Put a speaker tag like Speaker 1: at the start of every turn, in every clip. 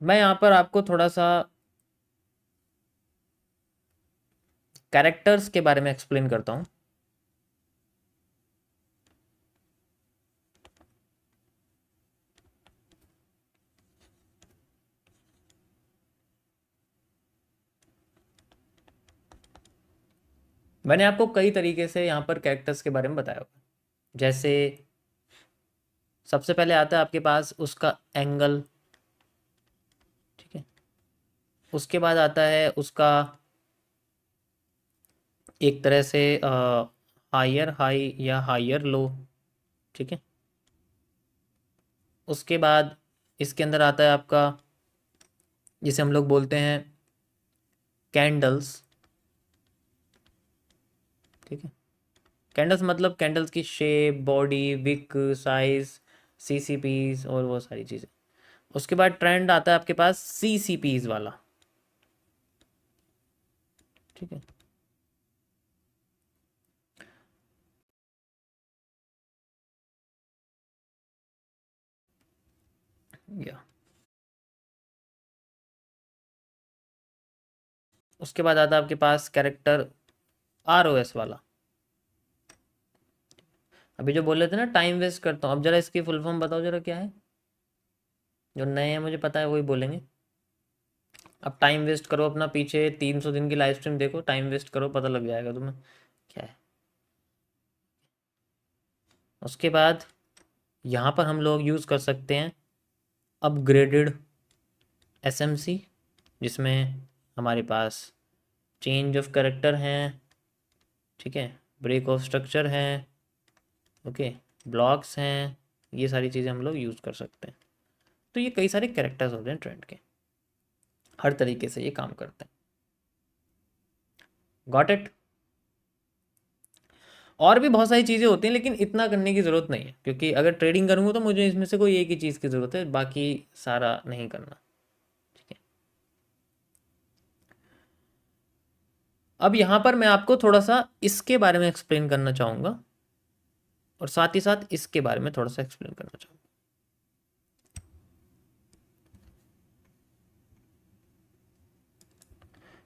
Speaker 1: मैं यहाँ पर आपको थोड़ा सा कैरेक्टर्स के बारे में एक्सप्लेन करता हूँ। मैंने आपको कई तरीके से यहाँ पर कैरेक्टर्स के बारे में बताया होगा। जैसे सबसे पहले आता है आपके पास उसका एंगल, ठीक है। उसके बाद आता है उसका एक तरह से हायर हाई या हायर लो, ठीक है। उसके बाद इसके अंदर आता है आपका, जिसे हम लोग बोलते हैं कैंडल्स, ठीक है। कैंडल्स मतलब कैंडल्स की शेप, बॉडी, विक, साइज, सीसीपीज और वो सारी चीज़ें। उसके बाद ट्रेंड आता है आपके पास सीसीपीज वाला, ठीक है। या उसके बाद आता है आपके पास कैरेक्टर आरओएस वाला। अभी जो बोल रहे थे ना टाइम वेस्ट करता हूँ, अब जरा इसकी फुल फॉर्म बताओ जरा क्या है। जो नए हैं मुझे पता है वही बोलेंगे। अब टाइम वेस्ट करो अपना, पीछे 300 दिन की लाइव स्ट्रीम देखो, टाइम वेस्ट करो, पता लग जाएगा तुम्हें क्या है। उसके बाद यहाँ पर हम लोग यूज़ कर सकते हैं अपग्रेडेड एसएमसी, जिसमें हमारे पास चेंज ऑफ करेक्टर हैं, ठीक है, ब्रेक ऑफ स्ट्रक्चर हैं, ओके, ब्लॉक्स हैं। ये सारी चीज़ें हम लोग यूज़ कर सकते हैं। तो ये कई सारे कैरेक्टर्स होते हैं ट्रेंड के, हर तरीके से ये काम करते हैं। Got it. और भी बहुत सारी चीज़ें होती हैं, लेकिन इतना करने की ज़रूरत नहीं है, क्योंकि अगर ट्रेडिंग करूँगा तो मुझे इसमें से कोई एक ही चीज़ की ज़रूरत है, बाकी सारा नहीं करना, ठीक है। अब यहाँ पर मैं आपको थोड़ा सा इसके बारे में एक्सप्लेन करना चाहूँगा, और साथ ही साथ इसके बारे में थोड़ा सा एक्सप्लेन करना चाहूँगा।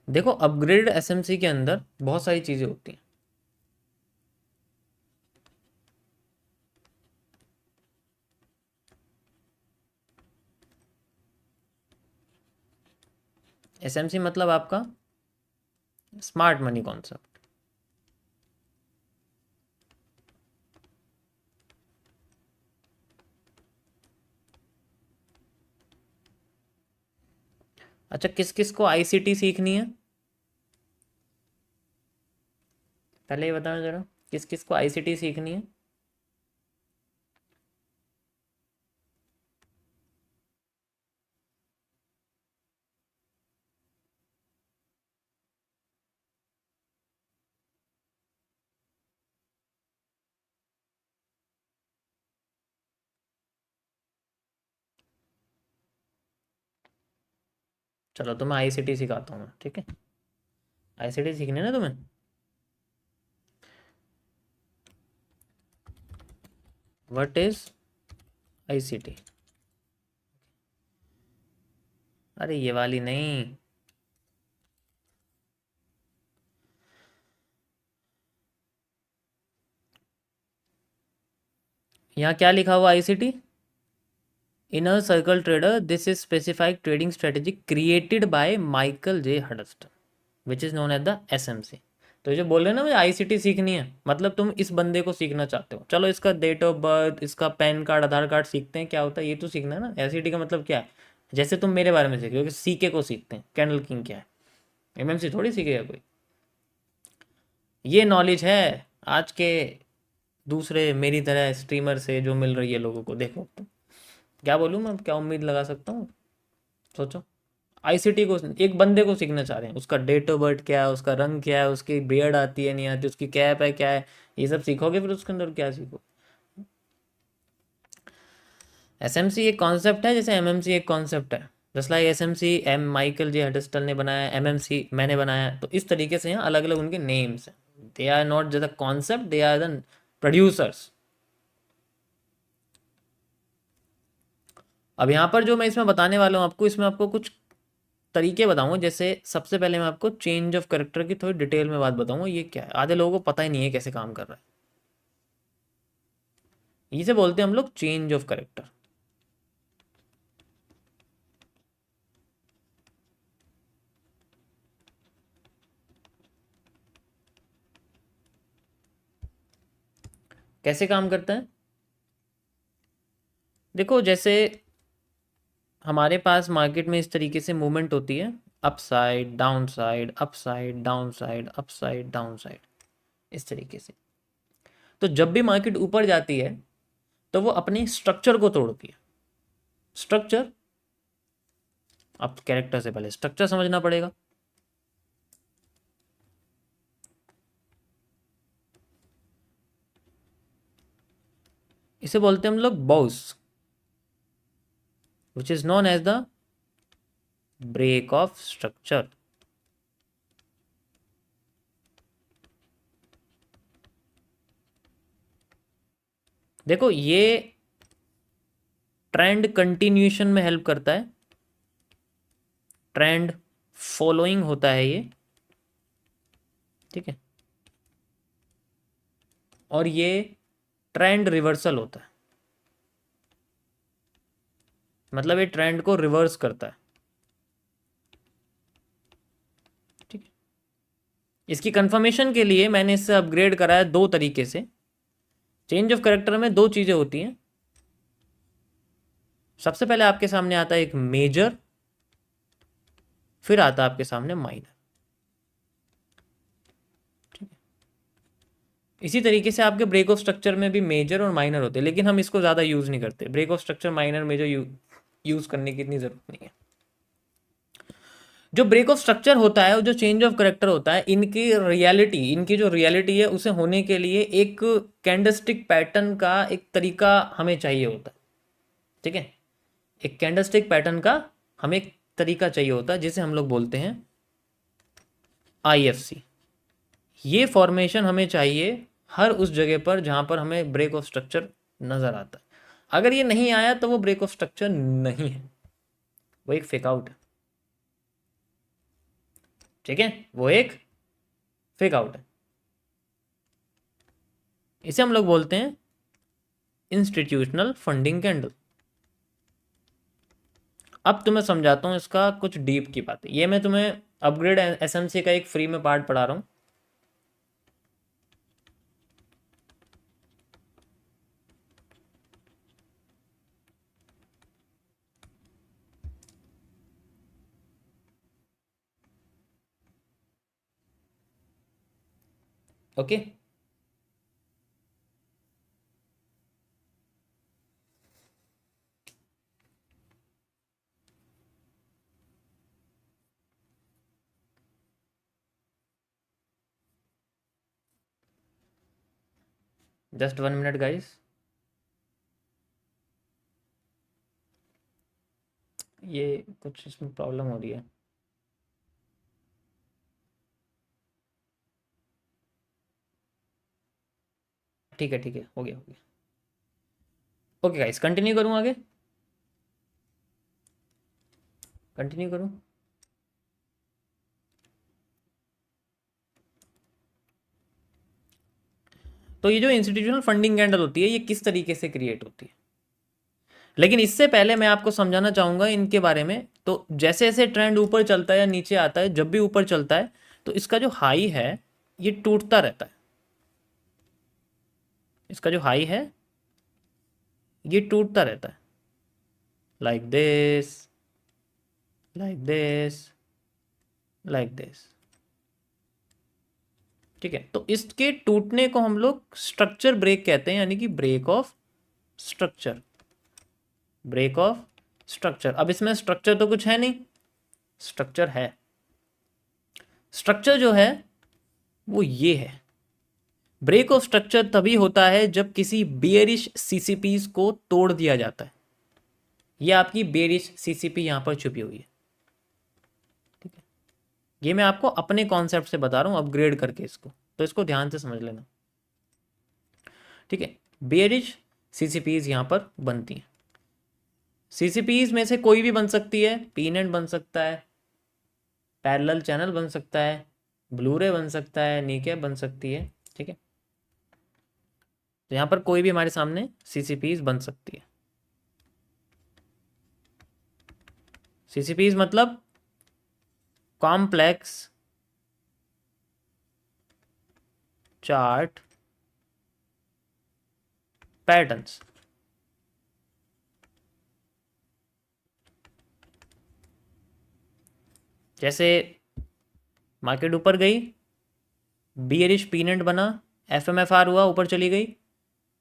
Speaker 1: देखो, अपग्रेड एसएमसी के अंदर बहुत सारी चीज़ें होती हैं। एसएमसी मतलब आपका स्मार्ट मनी कॉन्सेप्ट। अच्छा, किस किस को आईसीटी सीखनी है, पहले ये बताना जरा, किस किस को आईसीटी सीखनी है। चलो तुम्हें आईसीटी सिखाता हूँ मैं, ठीक है। आईसीटी सीखनी है ना तुम्हें। What is I C T. अरे ये वाली नहीं, यहाँ क्या लिखा हुआ I C T. Inner circle trader, this is specified trading strategy created by Michael J Huddleston which is known as the S M C. तो ये जो बोल रहे हैं ना मुझे आईसीटी सीखनी है, मतलब तुम इस बंदे को सीखना चाहते हो। चलो इसका डेट ऑफ बर्थ, इसका पैन कार्ड, आधार कार्ड सीखते हैं, क्या होता है ये तो सीखना है ना। आईसीटी का मतलब क्या है, जैसे तुम मेरे बारे में सीखे हो कि सीके को सीखते हैं, कैंडल किंग क्या है, एमएमसी थोड़ी सीखेगा कोई। ये नॉलेज है आज के दूसरे मेरी तरह स्ट्रीमर से जो मिल रही है लोगों को। देखो तो क्या बोलूँ मैं, क्या उम्मीद लगा सकता हूँ, सोचो। आईसीटी को एक बंदे को सीखना चाह रहे हैं, उसका डेट ऑफ बर्थ क्या है, उसका रंग क्या है, उसकी बियर्ड आती है नहीं आती, उसकी कैप है क्या है, ये सब सीखोगे, फिर उसके अंदर क्या सीखो। एसएमसी एक कॉन्सेप्ट है, जैसे एमएमसी एक कॉन्सेप्ट है। Just like S M C M Michael J Huddleston ने बनाया, एमएमसी मैंने बनाया, तो इस तरीके से यहाँ अलग अलग उनके नेम्स हैं। They are not just the concept, they are the producers. अब यहाँ पर जो मैं इसमें बताने वाला हूँ आपको, इसमें आपको कुछ तरीके बताऊंगा। जैसे सबसे पहले मैं आपको चेंज ऑफ करेक्टर की थोड़ी डिटेल में बात बताऊंगा। ये क्या है, आधे लोगों को पता ही नहीं है कैसे काम कर रहा है। इसे बोलते हैं हम लोग चेंज ऑफ करेक्टर। कैसे काम करता है, देखो जैसे हमारे पास मार्केट में इस तरीके से मूवमेंट होती है, up side down side, up side down side, up side down side, इस तरीके से। तो जब भी मार्केट ऊपर जाती है तो वो अपने स्ट्रक्चर को तोड़ती है। स्ट्रक्चर, अब कैरेक्टर से पहले स्ट्रक्चर समझना पड़ेगा। इसे बोलते हैं हम लोग BOS, which is known as the break of structure. देखो ये ट्रेंड कंटिन्यूएशन में हेल्प करता है, ट्रेंड फॉलोइंग होता है ये, ठीक है। और ये ट्रेंड रिवर्सल होता है, मतलब ये ट्रेंड को रिवर्स करता है, ठीक है। इसकी कंफर्मेशन के लिए मैंने इससे अपग्रेड करा है दो तरीके से। चेंज ऑफ करेक्टर में दो चीजें होती हैं। सबसे पहले आपके सामने आता है एक मेजर, फिर आता है आपके सामने माइनर, ठीक है। इसी तरीके से आपके ब्रेक ऑफ स्ट्रक्चर में भी मेजर और माइनर होते हैं, लेकिन हम इसको ज़्यादा यूज़ नहीं करते। Break of structure minor major use करने की इतनी ज़रूरत नहीं है। जो ब्रेक ऑफ स्ट्रक्चर होता है और जो चेंज ऑफ करेक्टर होता है, इनकी जो रियलिटी है उसे होने के लिए एक कैंडलस्टिक पैटर्न का एक तरीका हमें चाहिए होता है, ठीक है। एक कैंडलस्टिक पैटर्न का हमें एक तरीका चाहिए होता है जिसे हम लोग बोलते हैं IFC। ये फॉर्मेशन हमें चाहिए हर उस जगह पर जहां पर हमें ब्रेक ऑफ स्ट्रक्चर नजर आता है। अगर ये नहीं आया तो वो ब्रेक ऑफ स्ट्रक्चर नहीं है, वो एक फेक आउट है, ठीक है। वो एक फेक आउट है। इसे हम लोग बोलते हैं इंस्टीट्यूशनल फंडिंग कैंडल। अब तुम्हें समझाता हूं इसका कुछ डीप की बात है। ये मैं तुम्हें अपग्रेड SMC का एक फ्री में पार्ट पढ़ा रहा हूं। Okay, just 1 minute guys. ये कुछ इसमें प्रॉब्लम हो रही है। ठीक है ठीक है, हो गया हो गया। ओके गाइस, कंटिन्यू करूं आगे, कंटिन्यू करूं। तो ये जो इंस्टीट्यूशनल फंडिंग कैंडल होती है ये किस तरीके से क्रिएट होती है, लेकिन इससे पहले मैं आपको समझाना चाहूंगा इनके बारे में। तो जैसे जैसे ट्रेंड ऊपर चलता है या नीचे आता है, जब भी ऊपर चलता है तो इसका जो हाई है ये टूटता रहता है। इसका जो हाई है ये टूटता रहता है, like this, like this, like this, ठीक है। तो इसके टूटने को हम लोग स्ट्रक्चर ब्रेक कहते हैं, यानी कि break of structure, break of structure. अब इसमें स्ट्रक्चर तो कुछ है नहीं, स्ट्रक्चर है। स्ट्रक्चर जो है वो ये है। ब्रेक ऑफ स्ट्रक्चर तभी होता है जब किसी बेयरिश CCPs को तोड़ दिया जाता है। ये आपकी बेयरिश CCP यहां पर छुपी हुई है, ठीक है। ये मैं आपको अपने कॉन्सेप्ट से बता रहा हूं अपग्रेड करके इसको, तो इसको ध्यान से समझ लेना, ठीक है। बेयरिश CCPs यहां पर बनती हैं। सीसीपीज में से कोई भी बन सकती है, पीनेट बन सकता है, पैरेलल चैनल बन सकता है, ब्लूरे बन सकता है, नीके बन सकती है। ठीक है, तो यहाँ पर कोई भी हमारे सामने सीसीपीज बन सकती है। सीसीपीज मतलब कॉम्प्लेक्स चार्ट पैटर्न्स। जैसे मार्केट ऊपर गई, बियरिश पीनेट बना, एफएमएफआर हुआ, ऊपर चली गई।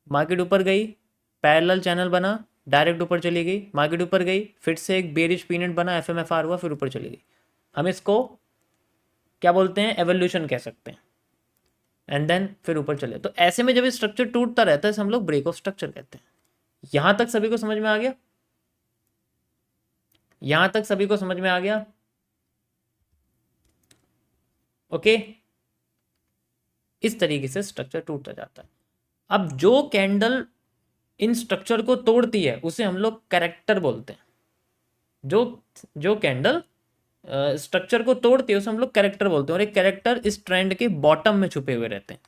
Speaker 1: मार्केट ऊपर गई, पैरेलल चैनल बना, डायरेक्ट ऊपर चली गई। मार्केट ऊपर गई, फिर से एक बेरिश पीनेट बना, एफएमएफआर हुआ, फिर ऊपर चली गई। हम इसको क्या बोलते हैं, एवोल्यूशन कह सकते हैं। एंड देन फिर ऊपर चले। तो ऐसे में जब स्ट्रक्चर टूटता रहता है हम लोग ब्रेक ऑफ स्ट्रक्चर कहते हैं। यहां तक सभी को समझ में आ गया? यहां तक सभी को समझ में आ गया? ओके, इस तरीके से स्ट्रक्चर टूटता जाता है। अब जो कैंडल इन स्ट्रक्चर को तोड़ती है उसे हम लोग कैरेक्टर बोलते हैं। जो जो कैंडल स्ट्रक्चर को तोड़ती है उसे हम लोग कैरेक्टर बोलते हैं, और एक कैरेक्टर इस ट्रेंड के बॉटम में छुपे हुए रहते हैं।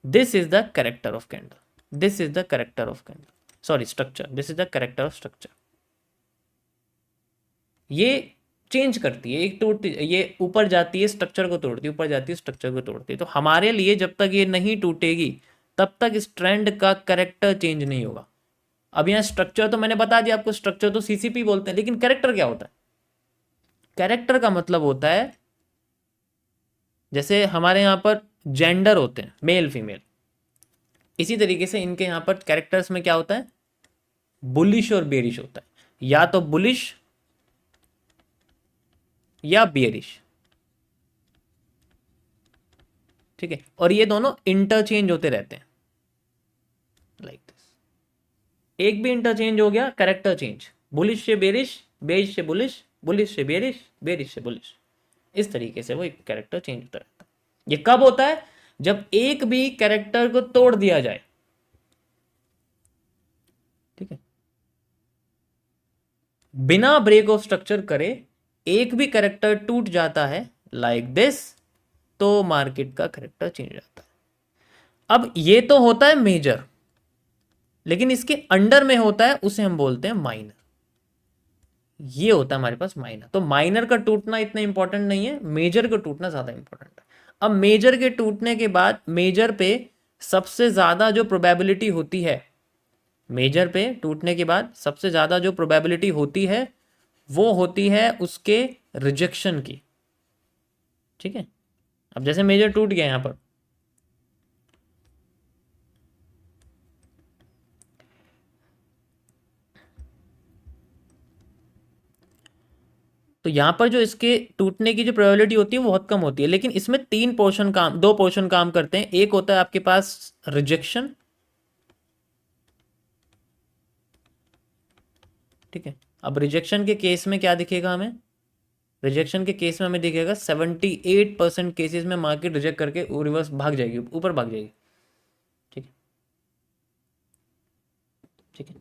Speaker 1: This is the character of candle, this is the character of candle, sorry structure, this is the character of structure. ये चेंज करती है, एक टूटती, ये ऊपर जाती है स्ट्रक्चर को तोड़ती है, ऊपर जाती है स्ट्रक्चर को तोड़ती है। तो हमारे लिए जब तक ये नहीं टूटेगी तब तक इस ट्रेंड का कैरेक्टर चेंज नहीं होगा। अब यहाँ स्ट्रक्चर तो मैंने बता दिया आपको, स्ट्रक्चर तो सीसीपी बोलते हैं, लेकिन कैरेक्टर क्या होता है? कैरेक्टर का मतलब होता है, जैसे हमारे यहाँ पर जेंडर होते हैं मेल फीमेल, इसी तरीके से इनके यहाँ पर कैरेक्टर्स में क्या होता है, बुलिश और बेरिश होता है। या तो बुलिश या बेरिश। ठीक है, और ये दोनों इंटरचेंज होते रहते हैं लाइक दिस। एक भी इंटरचेंज हो गया, कैरेक्टर चेंज, बुलिश से बेरिश, बेरिश से बुलिश, बुलिश से बेरिश, बेरिश से बुलिश। इस तरीके से वो एक कैरेक्टर चेंज होता रहता है। ये कब होता है? जब एक भी कैरेक्टर को तोड़ दिया जाए। ठीक है, बिना ब्रेक ऑफ स्ट्रक्चर करे एक भी कैरेक्टर टूट जाता है लाइक दिस, तो मार्केट का कैरेक्टर चेंज हो जाता है। अब ये तो होता है मेजर, लेकिन इसके अंडर में होता है, उसे हम बोलते हैं माइनर। ये होता है हमारे पास माइनर। तो माइनर का टूटना इतना इंपॉर्टेंट नहीं है, मेजर का टूटना ज्यादा इंपॉर्टेंट है। अब मेजर के टूटने के बाद मेजर पे सबसे ज्यादा जो प्रोबेबिलिटी होती है, मेजर पे टूटने के बाद सबसे ज्यादा जो प्रोबेबिलिटी होती है वो होती है उसके रिजेक्शन की। ठीक है, अब जैसे मेजर टूट गया यहां पर, तो यहां पर जो इसके टूटने की जो प्रोबेबिलिटी होती है वो बहुत कम होती है, लेकिन इसमें दो पोर्शन काम करते हैं। एक होता है आपके पास रिजेक्शन, ठीक है। अब रिजेक्शन के केस में क्या दिखेगा हमें? रिजेक्शन के केस में हमें दिखेगा 78% केसेस में मार्केट रिजेक्ट करके रिवर्स भाग जाएगी, ऊपर भाग जाएगी। ठीक है, ठीक है।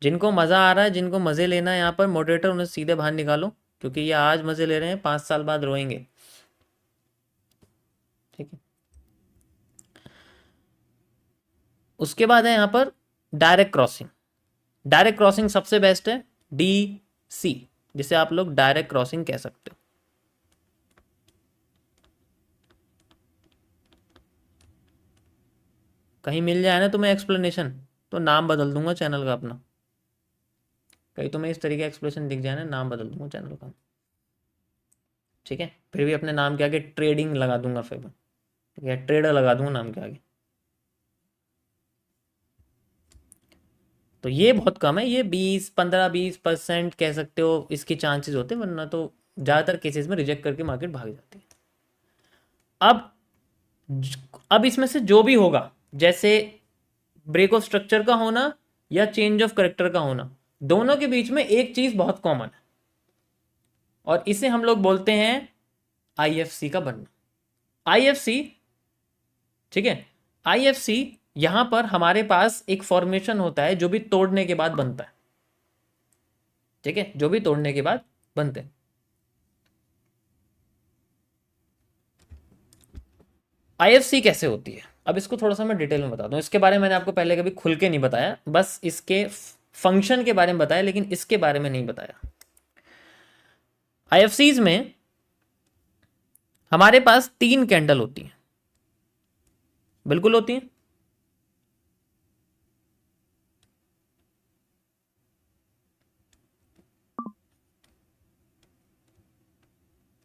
Speaker 1: जिनको मज़ा आ रहा है, जिनको मज़े लेना है यहाँ पर मॉडरेटर, उन्हें सीधे बाहर निकालो, क्योंकि ये आज मज़े ले रहे हैं, 5 साल बाद रोएंगे। ठीक है, उसके बाद है यहाँ पर डायरेक्ट क्रॉसिंग। डायरेक्ट क्रॉसिंग सबसे बेस्ट है, DC, जिसे आप लोग डायरेक्ट क्रॉसिंग कह सकते हो। कहीं मिल जाए ना तुम्हें एक्सप्लेनेशन, तो नाम बदल दूंगा चैनल का अपना। कहीं तुम्हें इस तरीके एक्सप्लेनेशन दिख जाए ना, नाम बदल दूंगा चैनल का। ठीक है, फिर भी अपने नाम के आगे ट्रेडिंग लगा दूंगा, फिर ठीक है, ट्रेडर लगा दूंगा नाम के आगे। तो ये बहुत कम है, ये 15-20% कह सकते हो इसके चांसेस होते हैं, वरना तो ज़्यादातर केसेस में रिजेक्ट करके मार्केट भाग जाती है। अब अब इसमें से जो भी होगा, जैसे ब्रेक ऑफ स्ट्रक्चर का होना या चेंज ऑफ करेक्टर का होना, दोनों के बीच में एक चीज बहुत कॉमन है, और इसे हम लोग बोलते हैं IFC का बनना। IFC, ठीक है, IFC यहां पर हमारे पास एक फॉर्मेशन होता है जो भी तोड़ने के बाद बनता है। ठीक है, जो भी तोड़ने के बाद बनते हैं। आईएफसी कैसे होती है, अब इसको थोड़ा सा मैं डिटेल में बताता हूँ। इसके बारे में मैंने आपको पहले कभी खुल के नहीं बताया, बस इसके फंक्शन के बारे में बताया, लेकिन इसके बारे में नहीं बताया। आईएफसीज में हमारे पास 3 कैंडल होती हैं, बिल्कुल होती हैं।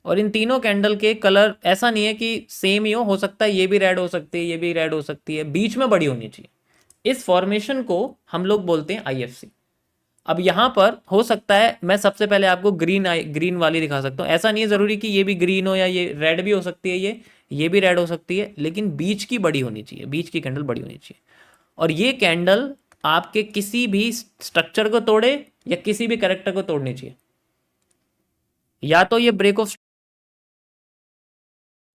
Speaker 1: और इन तीनों कैंडल के कलर ऐसा नहीं है कि सेम ही हो सकता है ये भी रेड हो सकती है, ये भी रेड हो सकती है, बीच में बड़ी होनी चाहिए। इस फॉर्मेशन को हम लोग बोलते हैं आईएफसी। अब यहां पर हो सकता है मैं सबसे पहले आपको ग्रीन वाली दिखा सकता हूं, ऐसा नहीं है जरूरी कि ये भी ग्रीन हो या ये रेड भी हो सकती है, ये भी रेड हो सकती है, लेकिन बीच की बड़ी होनी चाहिए, बीच की कैंडल बड़ी होनी चाहिए। और ये कैंडल आपके किसी भी स्ट्रक्चर को तोड़े या किसी भी करेक्टर को तोड़नी चाहिए, या तो ये ब्रेक ऑफ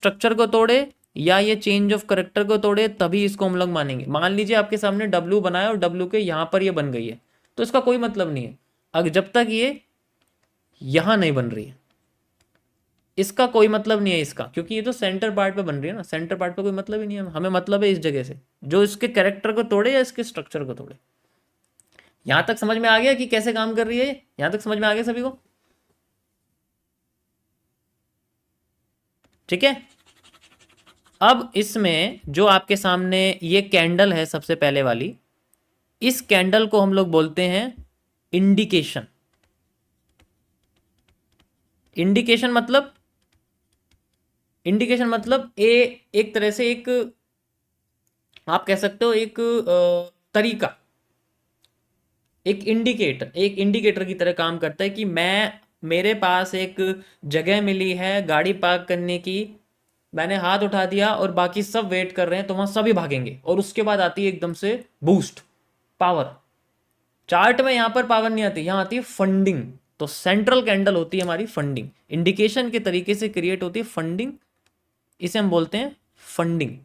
Speaker 1: स्ट्रक्चर को तोड़े या ये चेंज ऑफ करेक्टर को तोड़े, तभी इसको हम लोग मानेंगे। मान लीजिए आपके सामने डब्ल्यू बनाया और डब्ल्यू के यहां पर ये बन गई है, तो इसका कोई मतलब नहीं है। अगर जब तक ये यहां नहीं बन रही है, इसका कोई मतलब नहीं है इसका, क्योंकि ये तो सेंटर पार्ट पे बन रही है ना, सेंटर पार्ट पे कोई मतलब ही नहीं है। हमें मतलब है इस जगह से जो इसके कैरेक्टर को तोड़े या इसके स्ट्रक्चर को तोड़े। यहां तक समझ में आ गया कि कैसे काम कर रही है, यहां तक समझ में आ गया सभी को? ठीक है। अब इसमें जो आपके सामने ये कैंडल है सबसे पहले वाली, इस कैंडल को हम लोग बोलते हैं इंडिकेशन। इंडिकेशन मतलब, इंडिकेशन मतलब एक तरह से एक, आप कह सकते हो एक तरीका, एक इंडिकेटर की तरह काम करता है कि मेरे पास एक जगह मिली है गाड़ी पार्क करने की, मैंने हाथ उठा दिया और बाकी सब वेट कर रहे हैं, तो वहां सभी भागेंगे और उसके बाद आती है एकदम से बूस्ट पावर। चार्ट में यहां पर पावर नहीं आती, यहां आती है फंडिंग। तो सेंट्रल कैंडल होती है हमारी फंडिंग, इंडिकेशन के तरीके से क्रिएट होती है फंडिंग, इसे हम बोलते हैं फंडिंग।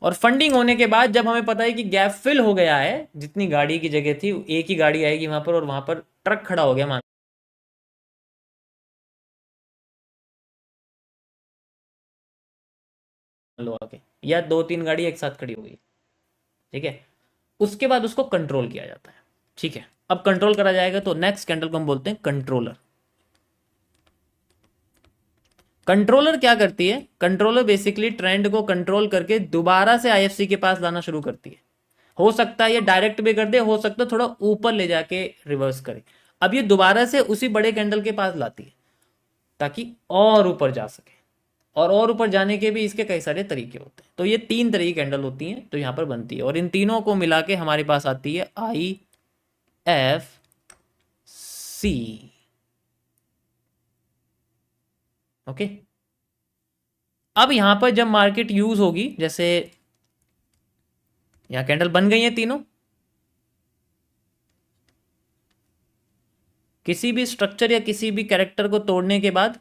Speaker 1: और फंडिंग होने के बाद जब हमें पता है कि गैप फिल हो गया है, जितनी गाड़ी की जगह थी एक ही गाड़ी आएगी वहां पर, और वहां पर ट्रक खड़ा हो गया मान लो आके, या 2-3 गाड़ी एक साथ खड़ी हो गई, ठीक है, उसके बाद उसको कंट्रोल किया जाता है। ठीक है, अब कंट्रोल करा जाएगा तो नेक्स्ट कैंडल को हम बोलते हैं कंट्रोलर। कंट्रोलर क्या करती है, कंट्रोलर बेसिकली ट्रेंड को कंट्रोल करके दोबारा से आईएफसी के पास लाना शुरू करती है। हो सकता है ये डायरेक्ट भी कर दे, हो सकता है थोड़ा ऊपर ले जाके रिवर्स करे। अब ये दोबारा से उसी बड़े कैंडल के पास लाती है ताकि और ऊपर जा सके, और ऊपर जाने के भी इसके कई सारे तरीके होते हैं। तो ये 3 तरह की कैंडल होती हैं तो यहां पर बनती है, और इन तीनों को मिला के हमारे पास आती है IFC। ओके, अब यहां पर जब मार्केट यूज होगी, जैसे यहां कैंडल बन गई है तीनों, किसी भी स्ट्रक्चर या किसी भी कैरेक्टर को तोड़ने के बाद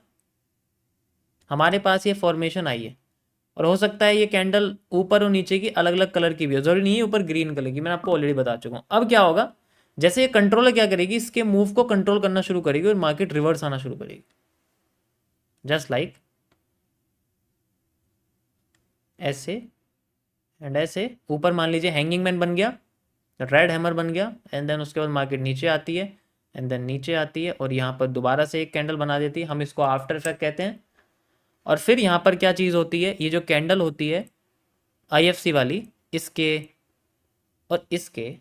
Speaker 1: हमारे पास ये फॉर्मेशन आई है। और हो सकता है ये कैंडल ऊपर और नीचे की अलग अलग कलर की भी हो, जरूरी नहीं है ऊपर ग्रीन कलर की, मैंने आपको ऑलरेडी बता चुका हूं। अब क्या होगा, जैसे ये कंट्रोलर क्या करेगी, इसके मूव को कंट्रोल करना शुरू करेगी और मार्केट रिवर्स आना शुरू करेगी, जस्ट लाइक ऐसे एंड ऐसे। ऊपर मान लीजिए हैंगिंग मैन बन गया, रेड हैमर बन गया, एंड देन उसके बाद मार्केट नीचे आती है, एंड देन नीचे आती है और यहाँ पर दोबारा से एक कैंडल बना देती है, हम इसको आफ्टर इफेक्ट कहते हैं। और फिर यहाँ पर क्या चीज़ होती है, ये जो कैंडल होती है आईएफसी वाली, इसके और इसके,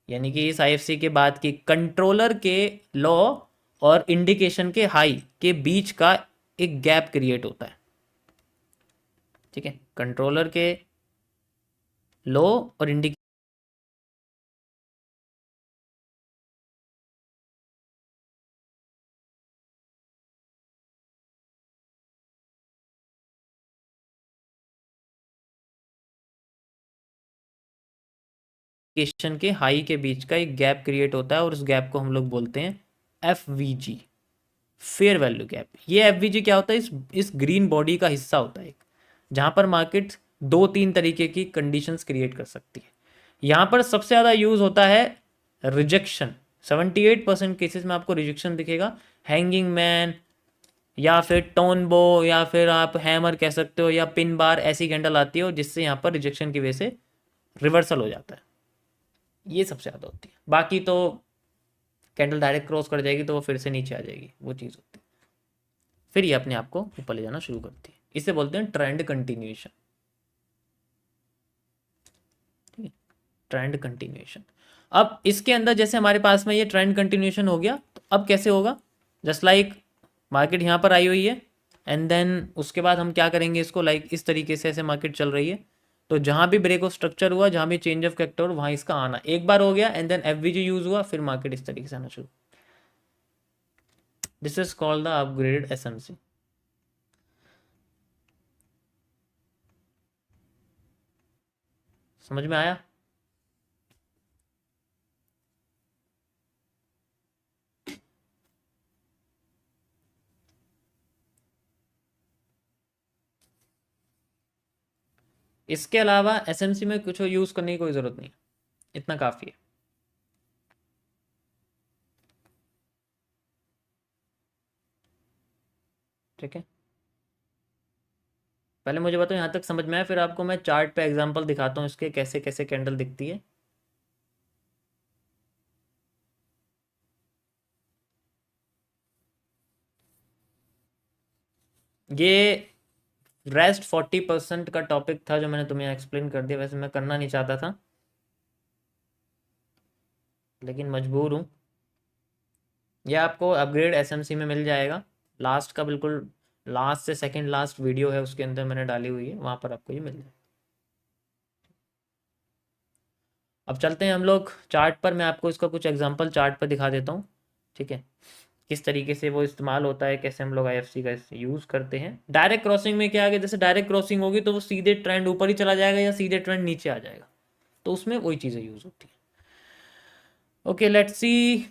Speaker 1: यानी कि इस आईएफसी के बाद की कंट्रोलर के लो और इंडिकेशन के हाई के बीच का एक गैप क्रिएट होता है। ठीक है, कंट्रोलर के लो और इंडिकेशन के हाई के बीच का एक गैप क्रिएट होता है, और उस गैप को हम लोग बोलते हैं FVG, फेयर वैल्यू गैप। ये FVG क्या होता है, इस ग्रीन बॉडी का हिस्सा होता है जहां पर मार्केट 2-3 तरीके की कंडीशंस क्रिएट कर सकती है। यहां पर सबसे ज़्यादा यूज होता है रिजेक्शन, 78% केसेस में आपको रिजेक्शन दिखेगा। हैंगिंग मैन या फिर टोनबो या फिर आप हैमर कह सकते हो या पिन बार, ऐसी कैंडल आती है जिससे यहाँ पर रिजेक्शन की वजह से रिवर्सल हो जाता है। ये सबसे ज़्यादा होती है। बाकी तो कैंडल डायरेक्ट क्रॉस कर जाएगी तो वो फिर से नीचे आ जाएगी, वो चीज़ होती है। फिर ये अपने आप को ऊपर ले जाना शुरू करती है। इसे बोलते हैं ट्रेंड कंटिन्यूएशन। ठीक है, ट्रेंड कंटिन्यूएशन। अब इसके अंदर जैसे हमारे पास में ये ट्रेंड कंटिन्यूएशन हो गया, तो अब कैसे होगा? जस्ट लाइक मार्केट यहाँ पर आई हुई है एंड देन उसके बाद हम क्या करेंगे इसको, लाइक इस तरीके से ऐसे मार्केट चल रही है, तो जहाँ भी ब्रेक ऑफ स्ट्रक्चर हुआ, जहाँ भी चेंज ऑफ कैरेक्टर, वहाँ इसका आना एक बार हो गया एंड देन एफवीजी यूज हुआ, फिर मार्केट इस तरीके से आना शुरू। This is called the upgraded SMC. समझ में आया? इसके अलावा एसएमसी में कुछ यूज करने की कोई जरूरत नहीं, इतना काफी है। ठीक है, पहले मुझे बताओ यहाँ तक समझ में आया, फिर आपको मैं चार्ट पे एग्जांपल दिखाता हूँ इसके कैसे कैसे कैंडल दिखती है। ये रेस्ट 40% का टॉपिक था जो मैंने तुम्हें एक्सप्लेन कर दिया। वैसे मैं करना नहीं चाहता था लेकिन मजबूर हूँ। यह आपको अपग्रेड एसएमसी में मिल जाएगा, लास्ट का बिल्कुल लास्ट से सेकंड लास्ट वीडियो है उसके अंदर मैंने डाली हुई है, वहाँ पर आपको ये मिल जाएगा। अब चलते हैं हम लोग चार्ट पर। मैं आपको इसका कुछ एग्जांपल चार्ट पर दिखा देता हूँ। ठीक है, किस तरीके से वो इस्तेमाल होता है, कैसे हम लोग आईएफसी का यूज़ करते हैं। डायरेक्ट क्रॉसिंग में क्या है, जैसे डायरेक्ट क्रॉसिंग होगी तो वो सीधे ट्रेंड ऊपर ही चला जाएगा या सीधे ट्रेंड नीचे आ जाएगा, तो उसमें वही चीज़ें यूज़ होती है। Okay, let's see.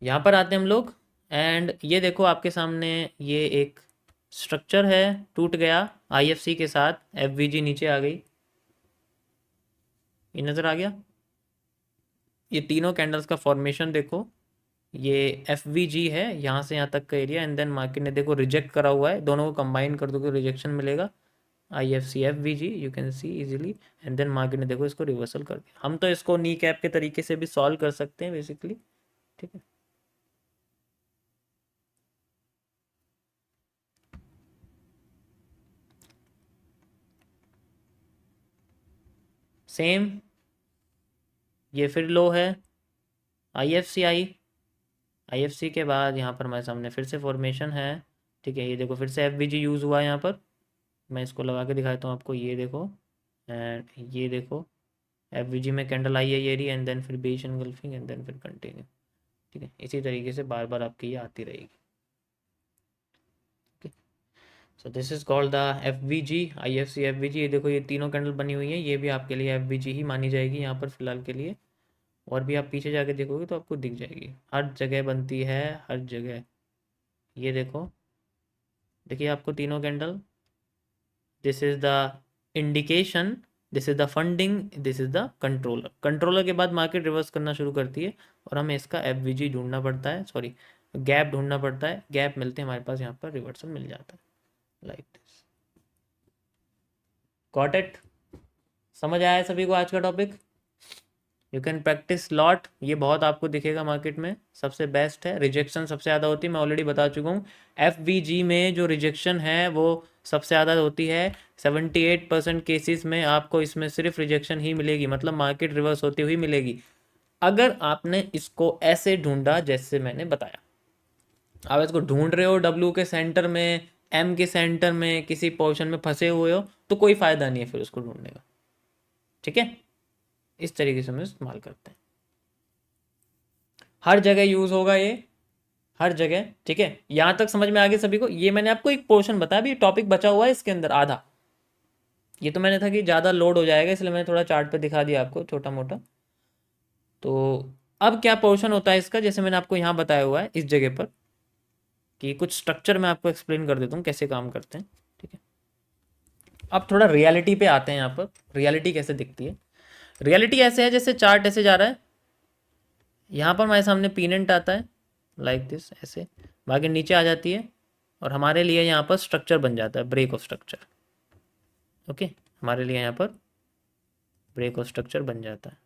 Speaker 1: यहाँ पर आते हैं हम लोग एंड ये देखो आपके सामने ये एक स्ट्रक्चर है, टूट गया आईएफसी के साथ, एफवीजी नीचे आ गई, ये नज़र आ गया। ये तीनों कैंडल्स का फॉर्मेशन देखो, ये एफ वी जी है यहाँ से यहाँ तक का एरिया एंड देन मार्केट ने देखो रिजेक्ट करा हुआ है, दोनों को कंबाइन कर दो तो रिजेक्शन मिलेगा, I F C F V G you can see easily and then market ने देखो इसको रिवर्सल कर दिया। हम तो इसको नी कैप के तरीके से भी सॉल्व कर सकते हैं बेसिकली। ठीक है, सेम ये फिर लो है आई एफ सी आई, आई एफ सी के बाद यहाँ पर हमारे सामने फिर से फॉर्मेशन है। ठीक है, ये देखो फिर से एफ वी जी यूज़ हुआ है यहाँ पर, मैं इसको लगा के दिखाता हूँ आपको, ये देखो एंड ये देखो एफ वी जी में कैंडल आई है ये रही एंड देन फिर बेच एनगल्फिंग एंड देन फिर कंटिन्यू। ठीक है, इसी तरीके से बार बार आपकी ये आती रहेगी। So this is called the F V G, I F C F V G. ये देखो ये तीनों कैंडल बनी हुई है, ये भी आपके लिए एफ वी जी ही मानी जाएगी यहाँ पर फिलहाल के लिए। और भी आप पीछे जाके देखोगे तो आपको दिख जाएगी, हर जगह बनती है, हर जगह। ये देखो, देखिए आपको तीनों candle, this is the indication, this is the funding, this is the controller. Controller के बाद मार्केट रिवर्स करना शुरू करती है और हमें इसका एफ वी जी ढूंढना पड़ता है, सॉरी गैप ढूंढना पड़ता है, गैप मिलते हैं हमारे पास, यहाँ पर रिवर्सल मिल जाता है लाइक दिस। Got it? समझ आया है सभी को आज का topic? You can practice lot, ये बहुत आपको दिखेगा मार्केट में, सबसे बेस्ट है। रिजेक्शन सबसे ज़्यादा होती है, मैं ऑलरेडी बता चुका हूँ। एफ वी जी में जो रिजेक्शन है वो सबसे ज़्यादा होती है, 78% केसेस में आपको इसमें सिर्फ रिजेक्शन ही मिलेगी, मतलब मार्केट रिवर्स होती हुई मिलेगी। अगर आपने इसको ऐसे ढूंढा जैसे मैंने बताया, आप इसको ढूंढ रहे हो डब्ल्यू के सेंटर में, एम के सेंटर में, किसी पोर्शन में फंसे हुए हो, तो कोई फ़ायदा नहीं है फिर उसको ढूंढने का। ठीक है, इस तरीके से हम इस्तेमाल करते हैं, हर जगह यूज़ होगा ये, हर जगह। ठीक है, यहाँ तक समझ में आ गया सभी को? ये मैंने आपको एक पोर्शन बताया, अभी टॉपिक बचा हुआ है इसके अंदर आधा, ये तो मैंने था कि ज़्यादा लोड हो जाएगा इसलिए मैंने थोड़ा चार्ट पे दिखा दिया आपको छोटा मोटा। तो अब क्या पोर्शन होता है इसका, जैसे मैंने आपको यहाँ बताया हुआ है इस जगह पर, कि कुछ स्ट्रक्चर मैं आपको एक्सप्लेन कर देता हूँ कैसे काम करते हैं। ठीक है, अब थोड़ा रियलिटी पे आते हैं। यहाँ पर रियलिटी कैसे दिखती है। रियलिटी ऐसे है जैसे चार्ट ऐसे जा रहा है, यहाँ पर हमारे सामने पीनेंट आता है लाइक दिस ऐसे, बाकी नीचे आ जाती है और हमारे लिए यहाँ पर स्ट्रक्चर बन जाता है, ब्रेक ऑफ स्ट्रक्चर। ओके, हमारे लिए यहाँ पर ब्रेक ऑफ स्ट्रक्चर बन जाता है।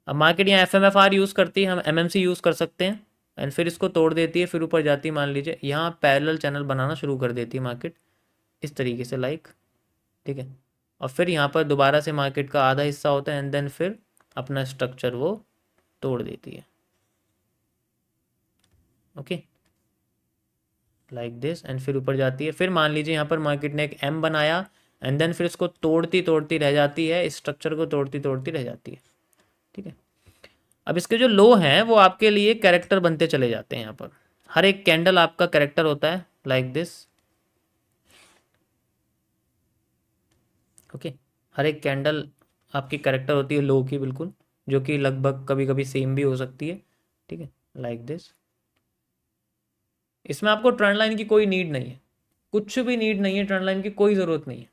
Speaker 1: अब मार्केट यहाँ FMFR यूज़ करती है, हम MMC यूज़ कर सकते हैं, एंड फिर इसको तोड़ देती है, फिर ऊपर जाती है। मान लीजिए यहाँ पैरेलल चैनल बनाना शुरू कर देती है मार्केट इस तरीके से, लाइक, ठीक है। और फिर यहाँ पर दोबारा से मार्केट का आधा हिस्सा होता है एंड देन फिर अपना स्ट्रक्चर वो तोड़ देती है। ओके, लाइक दिस, एंड फिर ऊपर जाती है। फिर मान लीजिए यहाँ पर मार्केट ने एक M बनाया एंड देन फिर इसको तोड़ती तोड़ती रह जाती है, इस स्ट्रक्चर को तोड़ती तोड़ती रह जाती है, ठीक है। अब इसके जो लो हैं वो आपके लिए कैरेक्टर बनते चले जाते हैं। यहाँ पर हर एक कैंडल आपका कैरेक्टर होता है लाइक दिस। ओके, हर एक कैंडल आपकी कैरेक्टर होती है लो की, बिल्कुल, जो कि लगभग कभी कभी सेम भी हो सकती है, ठीक है, लाइक दिस। इसमें आपको ट्रेंड लाइन की कोई नीड नहीं है, कुछ भी नीड नहीं है, ट्रेंड लाइन की कोई ज़रूरत नहीं है।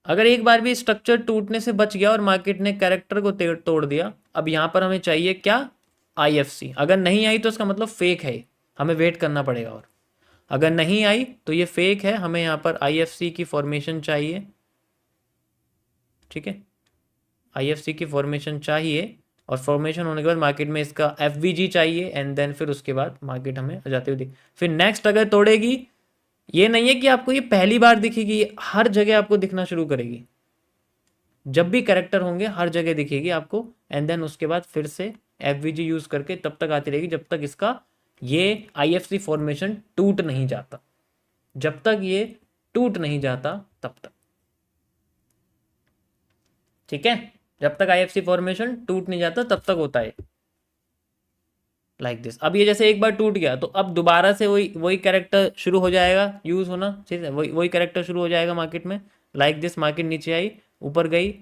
Speaker 1: अगर एक बार भी स्ट्रक्चर टूटने से बच गया और मार्केट ने कैरेक्टर को तोड़ दिया, अब यहाँ पर हमें चाहिए क्या, IFC। अगर नहीं आई तो इसका मतलब फेक है, हमें वेट करना पड़ेगा। और अगर नहीं आई तो ये फेक है, हमें यहाँ पर IFC की फॉर्मेशन चाहिए, ठीक है, IFC की फॉर्मेशन चाहिए। और फॉर्मेशन होने के बाद मार्केट में इसका FVG चाहिए एंड देन फिर उसके बाद मार्केट हमें जाते हुए फिर नेक्स्ट अगर तोड़ेगी, ये नहीं है कि आपको ये पहली बार दिखेगी, हर जगह आपको दिखना शुरू करेगी। जब भी कैरेक्टर होंगे हर जगह दिखेगी आपको, एंड देन उसके बाद फिर से FVG यूज करके तब तक आती रहेगी जब तक इसका ये IFC फॉर्मेशन टूट नहीं जाता। जब तक ये टूट नहीं जाता तब तक, ठीक है, जब तक IFC फॉर्मेशन टूट नहीं जाता तब तक होता है लाइक दिस। अब ये जैसे एक बार टूट गया तो अब दोबारा से वही वही कैरेक्टर शुरू हो जाएगा यूज होना, ठीक है, वही वही कैरेक्टर शुरू हो जाएगा मार्केट में लाइक दिस। मार्केट नीचे आई, ऊपर गई,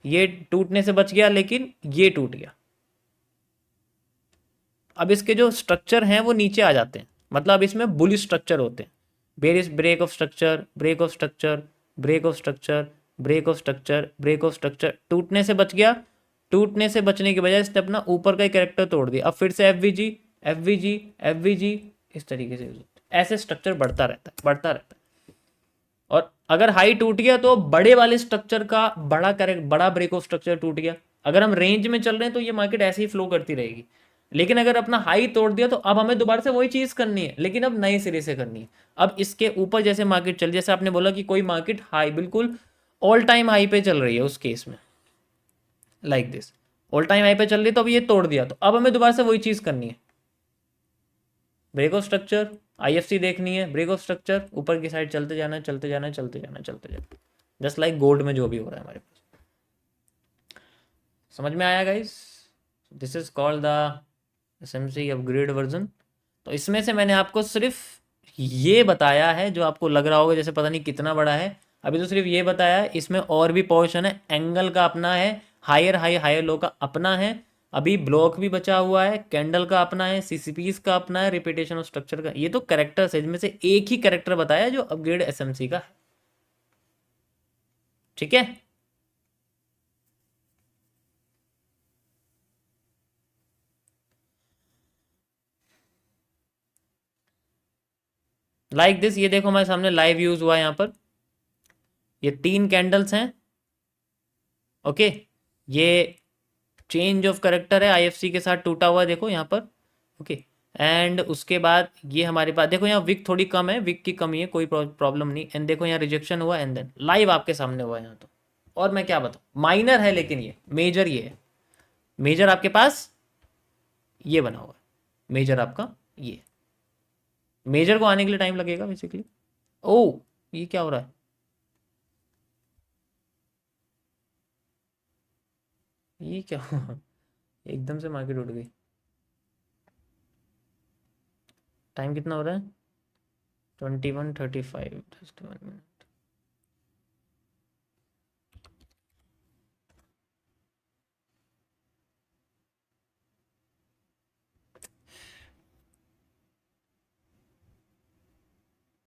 Speaker 1: ये टूटने से बच गया लेकिन ये टूट गया। अब इसके जो स्ट्रक्चर हैं वो नीचे आ जाते हैं, मतलब इसमें बुलिश स्ट्रक्चर होते हैं। Break of structure, break of structure, break of structure, break of structure, break of structure, टूटने से बच गया। टूटने से बचने की बजाय इसने अपना ऊपर का ही कैरेक्टर तोड़ दिया। अब फिर से FVG, FVG, FVG, इस तरीके से ऐसे स्ट्रक्चर बढ़ता रहता है, बढ़ता रहता है। और अगर हाई टूट गया तो बड़े वाले स्ट्रक्चर का बड़ा ब्रेक ऑफ स्ट्रक्चर टूट गया। अगर हम रेंज में चल रहे हैं तो ये मार्केट ऐसे ही फ्लो करती रहेगी। लेकिन अगर अपना हाई तोड़ दिया तो अब हमें दोबारा से वही चीज करनी है, लेकिन अब नए सिरे से करनी है। अब इसके ऊपर जैसे मार्केट चल, जैसे आपने बोला कि कोई मार्केट हाई बिल्कुल ऑल टाइम हाई पे चल रही है, उस केस में like this all time high पे चल रही है, तो अब ये तोड़ दिया तो अब हमें दोबारा से वही चीज करनी है, ब्रेक ऑफ स्ट्रक्चर, IFC देखनी है, ब्रेक ऑफ स्ट्रक्चर, ऊपर की साइड चलते जाना, चलते जाना, चलते जाना, चलते जाना, जस्ट लाइक गोल्ड में जो भी हो रहा है हमारे पास। समझ में आया guys? This is called the SMC upgrade version. तो इसमें से मैंने आपको सिर्फ ये बताया है जो आपको लग रहा होगा जैसे पता नहीं कितना बड़ा है, अभी तो सिर्फ ये बताया है। इसमें और भी पोर्शन है, एंगल का अपना है, हायर हाई हायर लो का अपना है, अभी ब्लॉक भी बचा हुआ है, कैंडल का अपना है, CCPs का अपना है, रिपीटेशन ऑफ स्ट्रक्चर का। ये तो कैरेक्टर्स है, इनमें से एक ही कैरेक्टर बताया जो अपग्रेड SMC का है, ठीक है। लाइक दिस, ये देखो हमारे सामने लाइव यूज हुआ है यहाँ पर, ये 3 कैंडल्स हैं। ओके, ये चेंज ऑफ करेक्टर है, IFC के साथ टूटा हुआ है, देखो यहाँ पर। ओके, एंड उसके बाद ये हमारे पास देखो यहाँ विक थोड़ी कम है, विक की कमी है, कोई प्रॉब्लम नहीं। एंड देखो यहाँ रिजेक्शन हुआ एंड देन लाइव आपके सामने हुआ है यहाँ। तो और मैं क्या बताऊँ, माइनर है लेकिन ये मेजर, ये है मेजर आपके पास, ये बना हुआ है मेजर आपका, ये मेजर को आने के लिए टाइम लगेगा बेसिकली। ओ, ये क्या हो रहा है, ये क्या हुआ एकदम से मार्केट उठ गई। टाइम कितना हो रहा है, 21:35, जस्ट 1 मिनट।